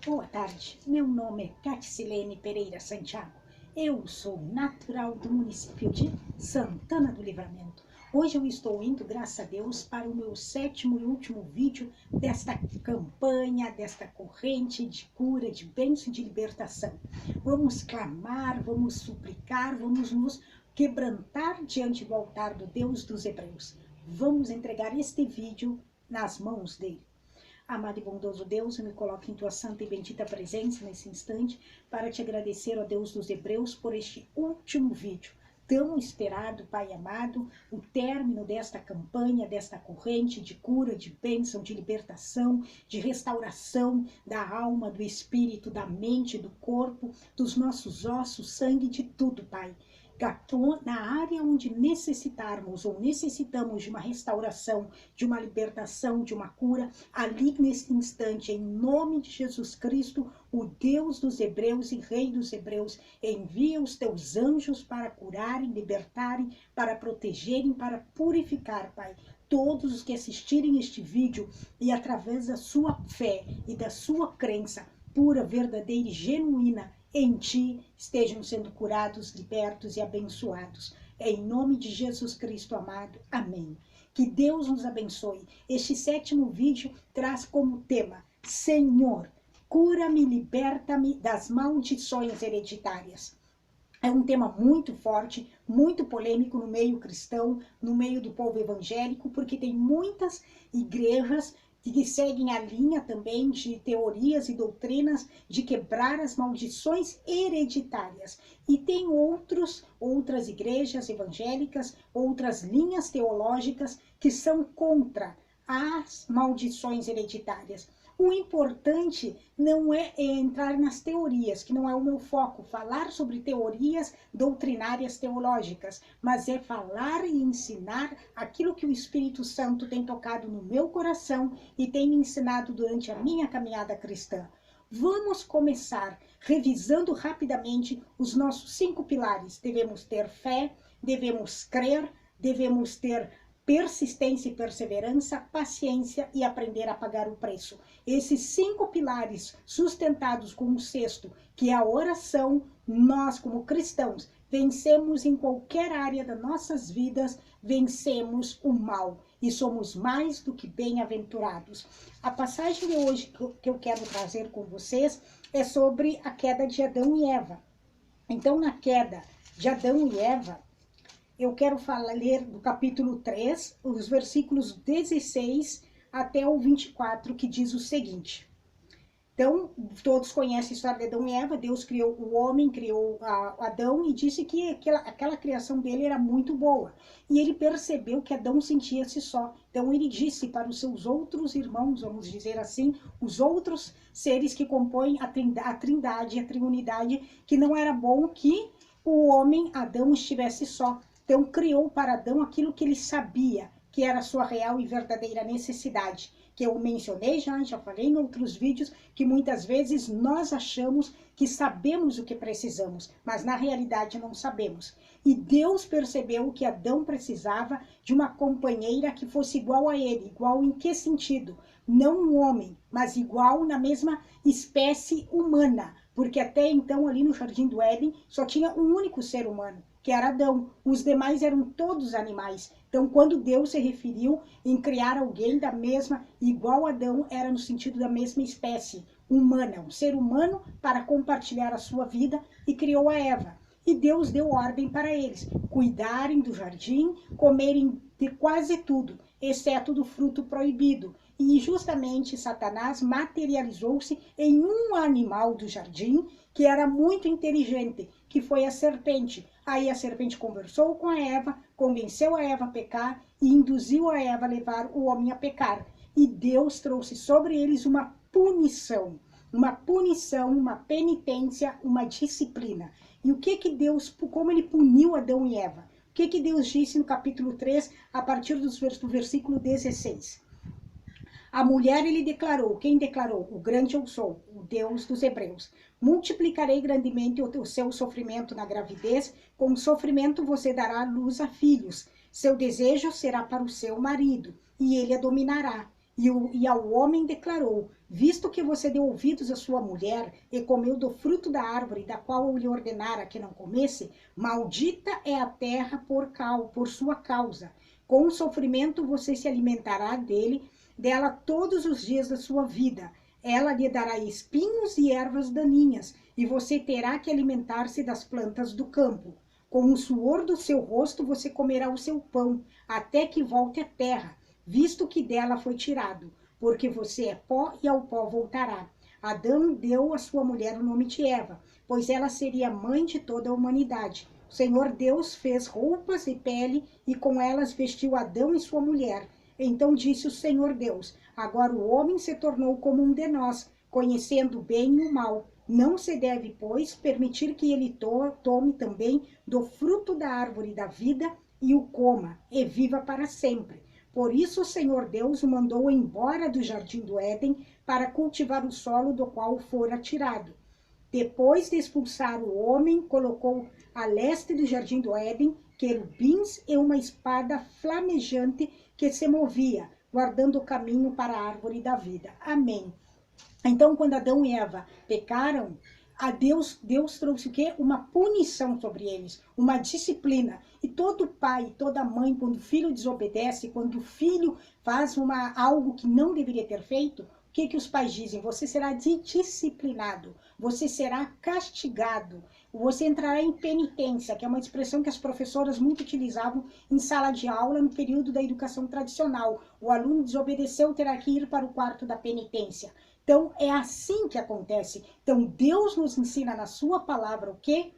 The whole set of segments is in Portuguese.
Boa tarde, meu nome é Caticilene Pereira Santiago. Eu sou natural do município de Santana do Livramento. Hoje eu estou indo, graças a Deus, para o meu 7º e último vídeo desta campanha, desta corrente de cura, de bênção e de libertação. Vamos clamar, vamos suplicar, vamos nos quebrantar diante do altar do Deus dos Hebreus. Vamos entregar este vídeo nas mãos dele. Amado e bondoso Deus, eu me coloco em tua santa e bendita presença nesse instante para te agradecer, ó Deus dos Hebreus, por este último vídeo tão esperado, Pai amado, o término desta campanha, desta corrente de cura, de bênção, de libertação, de restauração da alma, do espírito, da mente, do corpo, dos nossos ossos, sangue, de tudo, Pai. Na área onde necessitarmos ou necessitamos de uma restauração, de uma libertação, de uma cura, ali nesse instante, em nome de Jesus Cristo, o Deus dos Hebreus e Rei dos Hebreus, envia os teus anjos para curarem, libertarem, para protegerem, para purificar, Pai. Todos os que assistirem este vídeo e através da sua fé e da sua crença pura, verdadeira e genuína, em ti estejam sendo curados, libertos e abençoados. Em nome de Jesus Cristo amado. Amém. Que Deus nos abençoe. Este 7º vídeo traz como tema: Senhor, cura-me, liberta-me das maldições hereditárias. É um tema muito forte, muito polêmico no meio cristão, no meio do povo evangélico, porque tem muitas igrejas que seguem a linha também de teorias e doutrinas de quebrar as maldições hereditárias. E tem outras igrejas evangélicas, outras linhas teológicas que são contra as maldições hereditárias. O importante não é entrar nas teorias, que não é o meu foco, falar sobre teorias doutrinárias teológicas, mas é falar e ensinar aquilo que o Espírito Santo tem tocado no meu coração e tem me ensinado durante a minha caminhada cristã. Vamos começar revisando rapidamente os nossos 5 pilares. Devemos ter fé, devemos crer, devemos ter persistência e perseverança, paciência e aprender a pagar o preço. Esses 5 pilares sustentados com o 6º, que é a oração, nós como cristãos vencemos em qualquer área das nossas vidas, vencemos o mal e somos mais do que bem-aventurados. A passagem de hoje que eu quero trazer com vocês é sobre a queda de Adão e Eva. Então, na queda de Adão e Eva, eu quero ler do capítulo 3, os versículos 16 até o 24, que diz o seguinte. Então, todos conhecem a história de Adão e Eva. Deus criou o homem, criou Adão e disse que aquela criação dele era muito boa. E ele percebeu que Adão sentia-se só. Então, ele disse para os seus outros irmãos, vamos dizer assim, os outros seres que compõem a trindade, a triunidade, que não era bom que o homem, Adão, estivesse só. Então, criou para Adão aquilo que ele sabia, que era a sua real e verdadeira necessidade. Que eu mencionei já falei em outros vídeos, que muitas vezes nós achamos que sabemos o que precisamos, mas na realidade não sabemos. E Deus percebeu que Adão precisava de uma companheira que fosse igual a ele. Igual em que sentido? Não um homem, mas igual na mesma espécie humana. Porque até então, ali no Jardim do Éden, só tinha um único ser humano, que era Adão. Os demais eram todos animais. Então, quando Deus se referiu em criar alguém da mesma, igual a Adão, era no sentido da mesma espécie humana, um ser humano para compartilhar a sua vida, e criou a Eva. E Deus deu ordem para eles cuidarem do jardim, comerem de quase tudo, exceto do fruto proibido. E justamente Satanás materializou-se em um animal do jardim que era muito inteligente, que foi a serpente. Aí a serpente conversou com a Eva, convenceu a Eva a pecar e induziu a Eva a levar o homem a pecar. E Deus trouxe sobre eles uma punição, uma penitência, uma disciplina. E o que Deus, como ele puniu Adão e Eva? O que Deus disse no capítulo 3, a partir do versículo 16? A mulher ele declarou, quem declarou? O grande eu sou, o Deus dos Hebreus. Multiplicarei grandemente o seu sofrimento na gravidez, com sofrimento você dará luz a filhos. Seu desejo será para o seu marido, e ele a dominará. E ao homem declarou: visto que você deu ouvidos à sua mulher e comeu do fruto da árvore da qual eu lhe ordenara que não comesse, maldita é a terra por sua causa. Com o sofrimento você se alimentará dela todos os dias da sua vida. Ela lhe dará espinhos e ervas daninhas, e você terá que alimentar-se das plantas do campo. Com o suor do seu rosto você comerá o seu pão, até que volte à terra, visto que dela foi tirado, porque você é pó e ao pó voltará. Adão deu à sua mulher o nome de Eva, pois ela seria mãe de toda a humanidade. O Senhor Deus fez roupas e pele, e com elas vestiu Adão e sua mulher. Então disse o Senhor Deus: agora o homem se tornou como um de nós, conhecendo o bem e o mal. Não se deve, pois, permitir que ele tome também do fruto da árvore da vida e o coma, e viva para sempre. Por isso o Senhor Deus o mandou embora do jardim do Éden para cultivar o solo do qual fora tirado. Depois de expulsar o homem, colocou a leste do jardim do Éden querubins e uma espada flamejante que se movia, guardando o caminho para a árvore da vida. Amém. Então, quando Adão e Eva pecaram, Deus trouxe o quê? Uma punição sobre eles, uma disciplina. E todo pai, toda mãe, quando o filho desobedece, quando o filho faz algo que não deveria ter feito, o que os pais dizem? Você será disciplinado, você será castigado, você entrará em penitência, que é uma expressão que as professoras muito utilizavam em sala de aula no período da educação tradicional. O aluno desobedeceu, terá que ir para o quarto da penitência. Então, é assim que acontece. Então, Deus nos ensina na sua palavra o quê?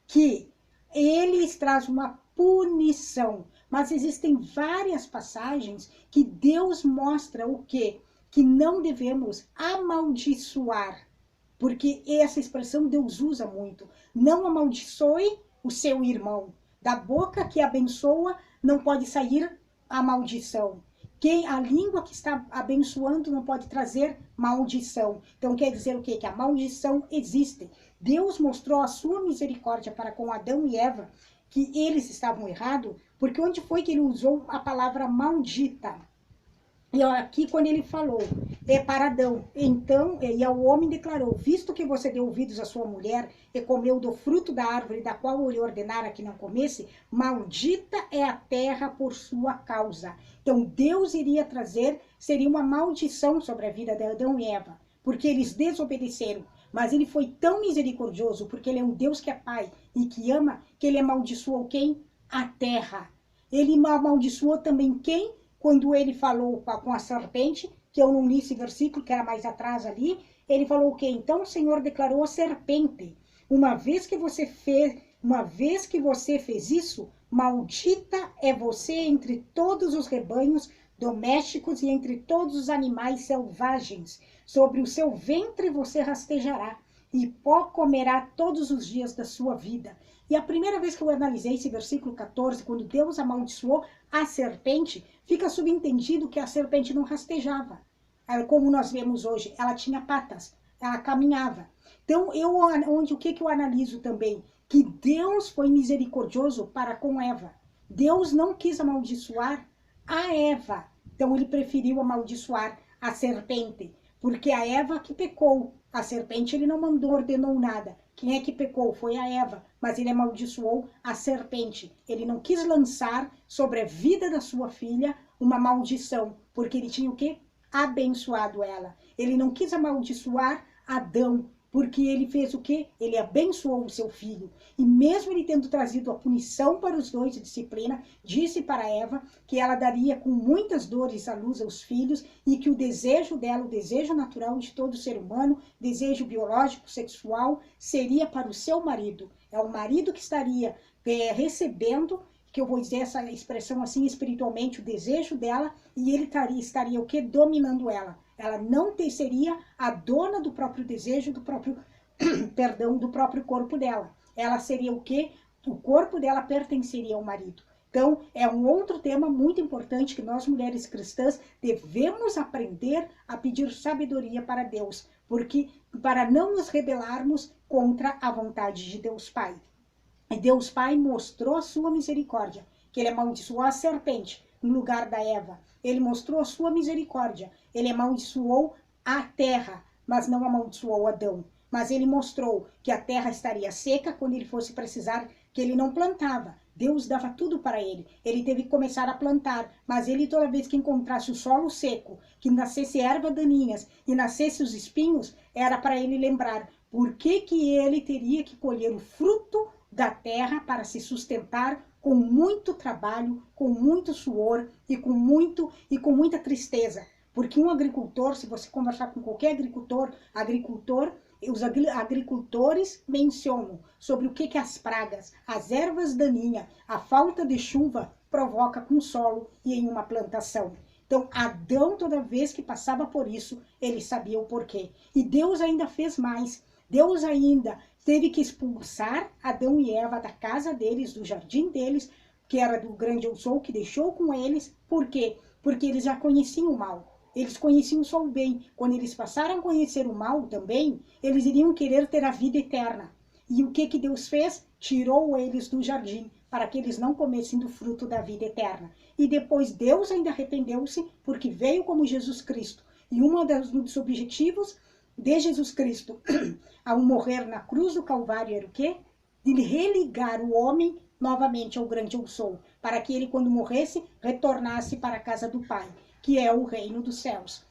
Que ele traz uma punição. Mas existem várias passagens que Deus mostra o quê? Que não devemos amaldiçoar. Porque essa expressão Deus usa muito. Não amaldiçoe o seu irmão. Da boca que abençoa não pode sair a maldição. A língua que está abençoando não pode trazer maldição. Então quer dizer o quê? Que a maldição existe. Deus mostrou a sua misericórdia para com Adão e Eva, que eles estavam errados, porque onde foi que ele usou a palavra maldita? E aqui quando ele falou, para Adão, então, e ao homem declarou: visto que você deu ouvidos à sua mulher e comeu do fruto da árvore da qual eu lhe ordenara que não comesse, maldita é a terra por sua causa. Então Deus iria trazer, seria uma maldição sobre a vida de Adão e Eva, porque eles desobedeceram. Mas ele foi tão misericordioso, porque ele é um Deus que é pai e que ama, que ele amaldiçoou quem? A terra. Ele amaldiçoou também quem? Quando ele falou com a serpente, que eu não li esse versículo, que era mais atrás ali, ele falou o quê? Então o Senhor declarou a serpente: uma vez que você fez isso, maldita é você entre todos os rebanhos domésticos e entre todos os animais selvagens. Sobre o seu ventre você rastejará, e pó comerá todos os dias da sua vida. E a primeira vez que eu analisei esse versículo 14, quando Deus amaldiçoou a serpente, fica subentendido que a serpente não rastejava. Como nós vemos hoje, ela tinha patas, ela caminhava. Então, o que eu analiso também? Que Deus foi misericordioso para com Eva. Deus não quis amaldiçoar a Eva. Então, ele preferiu amaldiçoar a serpente, porque a Eva que pecou. A serpente ele não ordenou nada. Quem é que pecou? Foi a Eva, mas ele amaldiçoou a serpente. Ele não quis lançar sobre a vida da sua filha uma maldição, porque ele tinha o quê? Abençoado ela. Ele não quis amaldiçoar Adão, porque ele fez o quê? Ele abençoou o seu filho. E mesmo ele tendo trazido a punição para os dois de disciplina, disse para Eva que ela daria com muitas dores à luz aos filhos e que o desejo dela, o desejo natural de todo ser humano, desejo biológico, sexual, seria para o seu marido. É o marido que estaria recebendo, que eu vou dizer essa expressão assim espiritualmente, o desejo dela, e ele estaria o quê? Dominando ela. Ela não seria a dona do próprio desejo, do próprio, perdão, do próprio corpo dela. Ela seria o quê? O corpo dela pertenceria ao marido. Então, é um outro tema muito importante que nós, mulheres cristãs, devemos aprender a pedir sabedoria para Deus, porque para não nos rebelarmos contra a vontade de Deus Pai. E Deus Pai mostrou a sua misericórdia, que ele amaldiçoou a serpente, no lugar da Eva. Ele mostrou a sua misericórdia. Ele amaldiçoou a terra, mas não amaldiçoou Adão. Mas ele mostrou que a terra estaria seca quando ele fosse precisar, que ele não plantava. Deus dava tudo para ele. Ele teve que começar a plantar, mas ele, toda vez que encontrasse o solo seco, que nascesse ervas daninhas e nascesse os espinhos, era para ele lembrar por que ele teria que colher o fruto da terra para se sustentar com muito trabalho, com muito suor e com muita tristeza. Porque um agricultor, se você conversar com qualquer agricultor, os agricultores mencionam sobre o que as pragas, as ervas daninhas, a falta de chuva provoca com o solo e em uma plantação. Então, Adão, toda vez que passava por isso, ele sabia o porquê. E Deus ainda fez mais. Deus ainda teve que expulsar Adão e Eva da casa deles, do jardim deles, que era do grande eu sou, que deixou com eles. Por quê? Porque eles já conheciam o mal. Eles conheciam só o bem. Quando eles passaram a conhecer o mal também, eles iriam querer ter a vida eterna. E o que Deus fez? Tirou eles do jardim, para que eles não comessem do fruto da vida eterna. E depois Deus ainda arrependeu-se, porque veio como Jesus Cristo. E um dos objetivos de Jesus Cristo, ao morrer na cruz do Calvário, era o quê? De religar o homem novamente ao grande eu sou, para que ele, quando morresse, retornasse para a casa do Pai, que é o reino dos céus.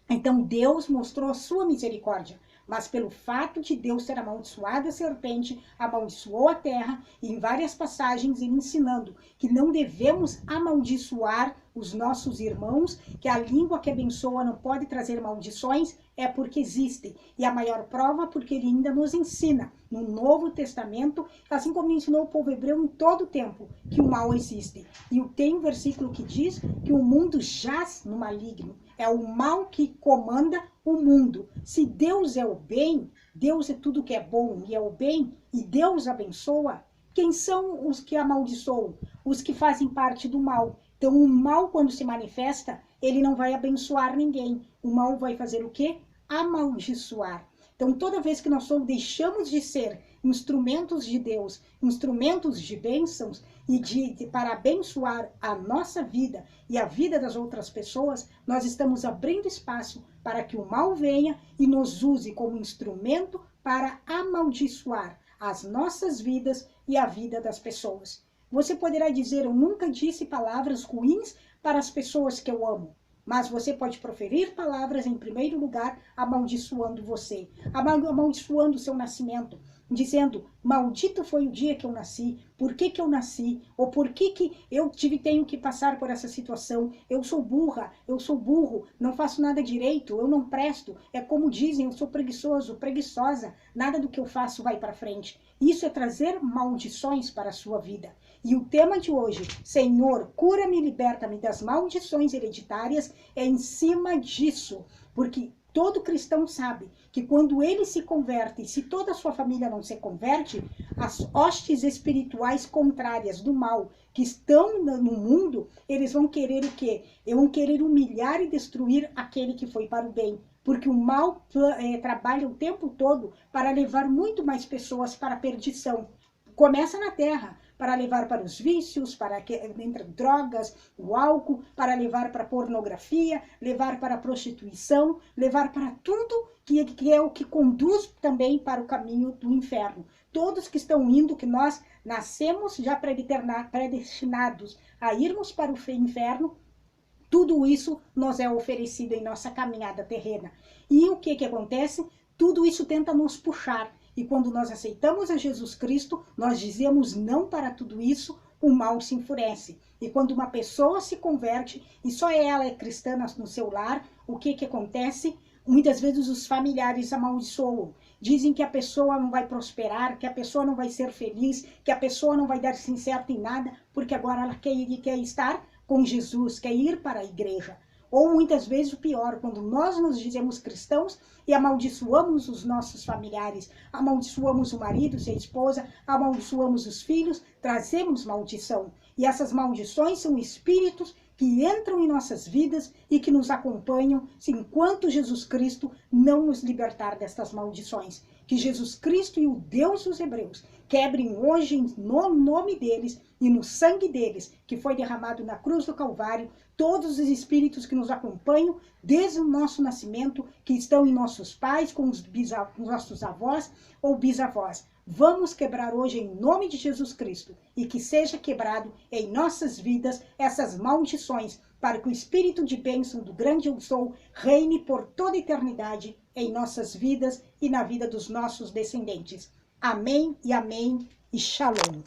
Então Deus mostrou a sua misericórdia, mas pelo fato de Deus ter amaldiçoado a serpente, amaldiçoou a terra, e em várias passagens ele ensinando que não devemos amaldiçoar os nossos irmãos, que a língua que abençoa não pode trazer maldições, é porque existe. E a maior prova porque ele ainda nos ensina no Novo Testamento, assim como ensinou o povo hebreu em todo o tempo, que o mal existe. E tem um versículo que diz que o mundo jaz no maligno. É o mal que comanda o mundo. Se Deus é o bem, Deus é tudo que é bom e é o bem, e Deus abençoa, quem são os que amaldiçoam? Os que fazem parte do mal. Então o mal, quando se manifesta, ele não vai abençoar ninguém. O mal vai fazer o quê? Amaldiçoar. Então toda vez que nós deixamos de ser instrumentos de Deus, instrumentos de bênçãos, e para abençoar a nossa vida e a vida das outras pessoas, nós estamos abrindo espaço para que o mal venha e nos use como instrumento para amaldiçoar as nossas vidas e a vida das pessoas. Você poderá dizer, eu nunca disse palavras ruins para as pessoas que eu amo. Mas você pode proferir palavras, em primeiro lugar, amaldiçoando você, amaldiçoando o seu nascimento, dizendo, maldito foi o dia que eu nasci, por que eu nasci, ou por que eu tenho que passar por essa situação, eu sou burra, eu sou burro, não faço nada direito, eu não presto, é como dizem, eu sou preguiçoso, preguiçosa, nada do que eu faço vai para frente. Isso é trazer maldições para a sua vida. E o tema de hoje, Senhor, cura-me, liberta-me das maldições hereditárias, é em cima disso, porque todo cristão sabe que quando ele se converte, se toda a sua família não se converte, as hostes espirituais contrárias do mal que estão no mundo, eles vão querer o quê? Vão querer humilhar e destruir aquele que foi para o bem. Porque o mal trabalha o tempo todo para levar muito mais pessoas para a perdição. Começa na terra, para levar para os vícios, para entre drogas, o álcool, para levar para a pornografia, levar para a prostituição, levar para tudo que é o que conduz também para o caminho do inferno. Todos que estão indo, que nós nascemos já predestinados a irmos para o inferno, tudo isso nos é oferecido em nossa caminhada terrena. E o que acontece? Tudo isso tenta nos puxar. E quando nós aceitamos a Jesus Cristo, nós dizemos não para tudo isso, o mal se enfurece. E quando uma pessoa se converte, e só ela é cristã no seu lar, o que acontece? Muitas vezes os familiares amaldiçoam. Dizem que a pessoa não vai prosperar, que a pessoa não vai ser feliz, que a pessoa não vai dar certo em nada, porque agora ela quer estar com Jesus, quer ir para a igreja. Ou muitas vezes o pior, quando nós nos dizemos cristãos e amaldiçoamos os nossos familiares, amaldiçoamos o marido e a esposa, amaldiçoamos os filhos, trazemos maldição. E essas maldições são espíritos que entram em nossas vidas, e que nos acompanham enquanto Jesus Cristo não nos libertar destas maldições. Que Jesus Cristo e o Deus dos Hebreus quebrem hoje no nome deles e no sangue deles, que foi derramado na cruz do Calvário, todos os espíritos que nos acompanham desde o nosso nascimento, que estão em nossos pais, com os nossos avós ou bisavós. Vamos quebrar hoje em nome de Jesus Cristo e que seja quebrado em nossas vidas essas maldições, para que o espírito de bênção do grande Eu Sou reine por toda a eternidade em nossas vidas e na vida dos nossos descendentes. Amém e amém e shalom.